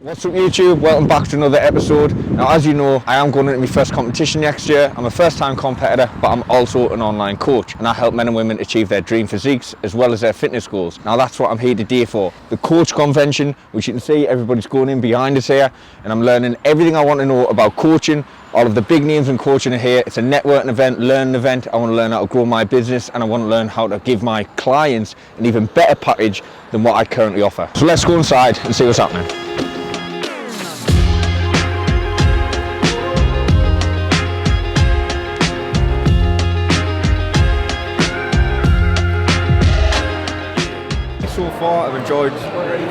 What's up YouTube? Welcome back to another episode. Now as you know, I am going into my first competition next year. I'm a first time competitor, but I'm also an online coach and I help men and women achieve their dream physiques as well as their fitness goals. Now that's what I'm here today for. The coach convention, which you can see everybody's going in behind us here, and I'm learning everything I want to know about coaching. All of the big names in coaching are here. It's a networking event, learning event. I want to learn how to grow my business and I want to learn how to give my clients an even better package than what I currently offer. So let's go inside and see what's happening. So far I've enjoyed,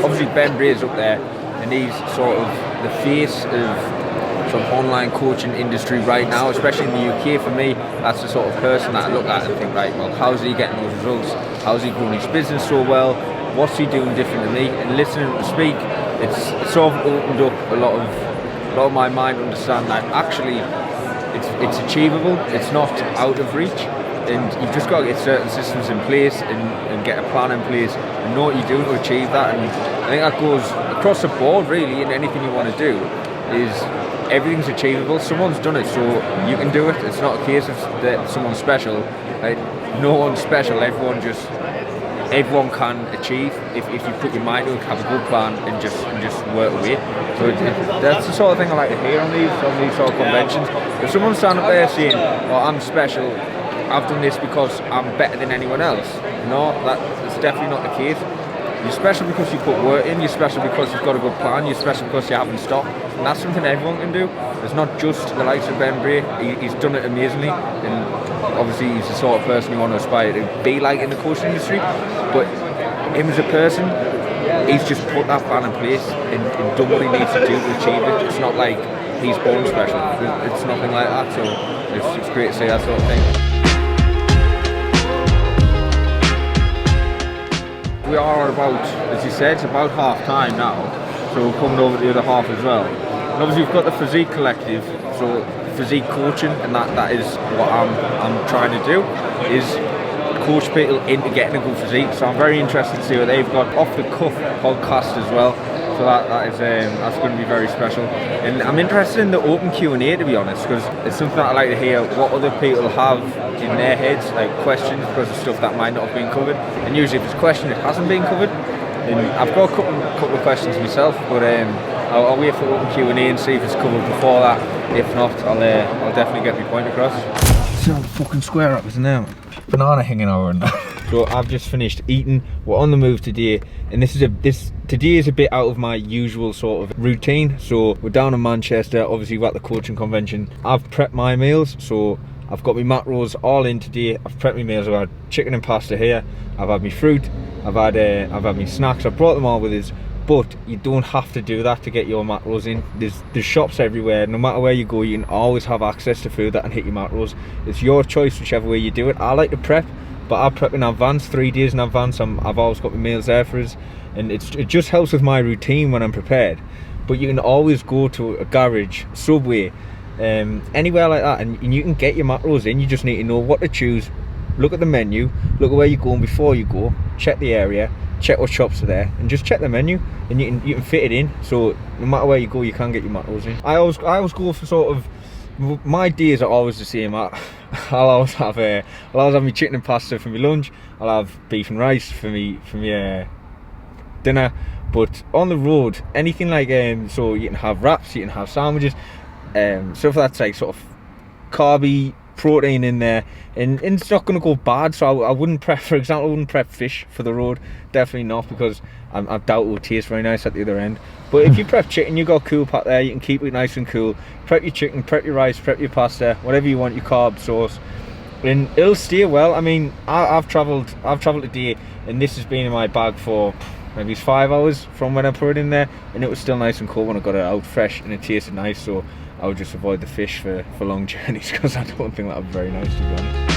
obviously Ben Bray is up there and he's sort of the face of some online coaching industry right now, especially in the UK. For me, that's the sort of person that I look at and think, right, well, how's he getting those results? How's he growing his business so well? What's he doing different to me? And listening to speak, it's sort of opened up a lot of my mind to understand that actually it's achievable, it's not out of reach. And you've just got to get certain systems in place and get a plan in place and know what you're doing to achieve that. And I think that goes across the board really in anything you want to do, is everything's achievable. Someone's done it, so you can do it. It's not a case of that someone's special. Like, no one's special, everyone can achieve if you put your mind to it, have a good plan and just work away. So that's the sort of thing I like to hear on these sort of conventions. If someone's standing up there saying, "Oh, I'm special, I've done this because I'm better than anyone else," no, that's definitely not the case. You're special because you put work in, you're special because you've got a good plan, you're special because you haven't stopped. And that's something everyone can do. It's not just the likes of Ben Bray. He's done it amazingly, and obviously he's the sort of person you want to aspire to be like in the coaching industry. But him as a person, he's just put that plan in place and done what he needs to do to achieve it. It's not like he's born special. It's nothing like that. So it's great to see that sort of thing. We are about, as you said, it's about half time now, so we're coming over to the other half as well. And obviously we've got the Physique Collective, so physique coaching, and that is what I'm trying to do, is coach people into getting a good physique. So I'm very interested to see what they've got. Off the Cuff podcast as well, so that's going to be very special. And I'm interested in the open Q&A, to be honest, because it's something that I like to hear what other people have in their heads, like questions, because of stuff that might not have been covered. And usually if it's a question that hasn't been covered, then I've got a couple of questions myself, but I'll wait for open Q&A and see if it's covered before that. If not, I'll definitely get my point across. It's all fucking square up, isn't it? Banana hanging over and that. So I've just finished eating. We're on the move today, and today is a bit out of my usual sort of routine. So we're down in Manchester, obviously we're at the coaching convention. I've prepped my meals, so I've got my macros all in today. I've prepped my meals. I've had chicken and pasta here. I've had my fruit. I've had my snacks. I've brought them all with us. But you don't have to do that to get your macros in. There's shops everywhere. No matter where you go, you can always have access to food that can hit your macros. It's your choice, whichever way you do it. I like to prep, but I prep in advance, 3 days in advance. I've always got my meals there for us, and it just helps with my routine when I'm prepared. But you can always go to a garage, Subway, anywhere like that, and you can get your macros in. You just need to know what to choose. Look at the menu, look at where you're going before you go, check the area, check what shops are there, and just check the menu, and you can fit it in. So no matter where you go, you can get your macros in. I always go for sort of, my days are always the same. I'll always have my chicken and pasta for my lunch. I'll have beef and rice for me dinner. But on the road, anything like so you can have wraps, you can have sandwiches, stuff that's like sort of carby, protein in there, and it's not going to go bad. So I wouldn't prep, for example, I wouldn't prep fish for the road, definitely not, because I doubt it will taste very nice at the other end. But if you prep chicken, you got a cool pack there, you can keep it nice and cool. Prep your chicken, prep your rice, prep your pasta, whatever you want, your carb sauce, and it'll stay well. I mean, I've travelled today, and this has been in my bag for maybe 5 hours from when I put it in there, and it was still nice and cool when I got it out fresh, and it tasted nice. So I would just avoid the fish for long journeys, because I don't think that would be very nice, to be honest.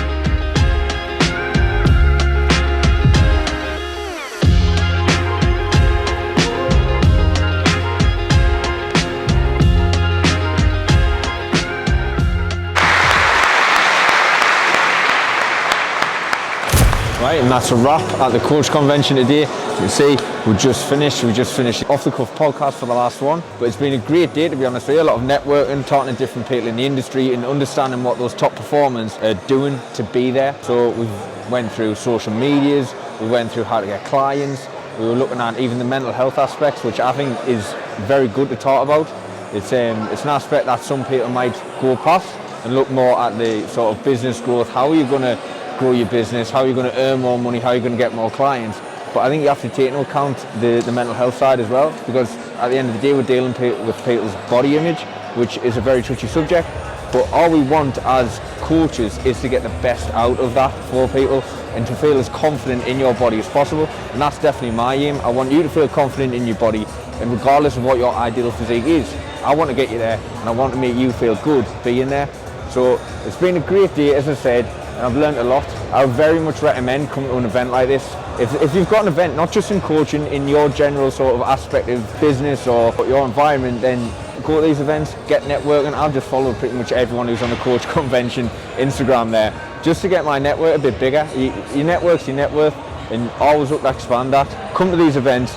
Right, and that's a wrap at the coach convention today. As you can see, we just finished off the cuff podcast for the last one. But it's been a great day, to be honest with you. A lot of networking, talking to different people in the industry and understanding what those top performers are doing to be there. So we went through social medias, we went through how to get clients, we were looking at even the mental health aspects, which I think is very good to talk about. It's an aspect that some people might go past and look more at the sort of business growth. How are you going to grow your business? How are you going to earn more money? How are you going to get more clients? But I think you have to take into account the mental health side as well, because at the end of the day we're dealing with people's body image, which is a very touchy subject. But all we want as coaches is to get the best out of that for people and to feel as confident in your body as possible. And that's definitely my aim. I want you to feel confident in your body, and regardless of what your ideal physique is, I want to get you there and I want to make you feel good being there. So it's been a great day, as I said, and I've learned a lot. I would very much recommend coming to an event like this. If you've got an event, not just in coaching, in your general sort of aspect of business or your environment, then go to these events, get networking. I've just followed pretty much everyone who's on the coach convention Instagram there, just to get my network a bit bigger. Your network's your net worth, and always look to expand that. Come to these events.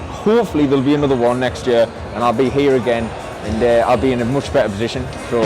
Hopefully there'll be another one next year, and I'll be here again, and I'll be in a much better position. So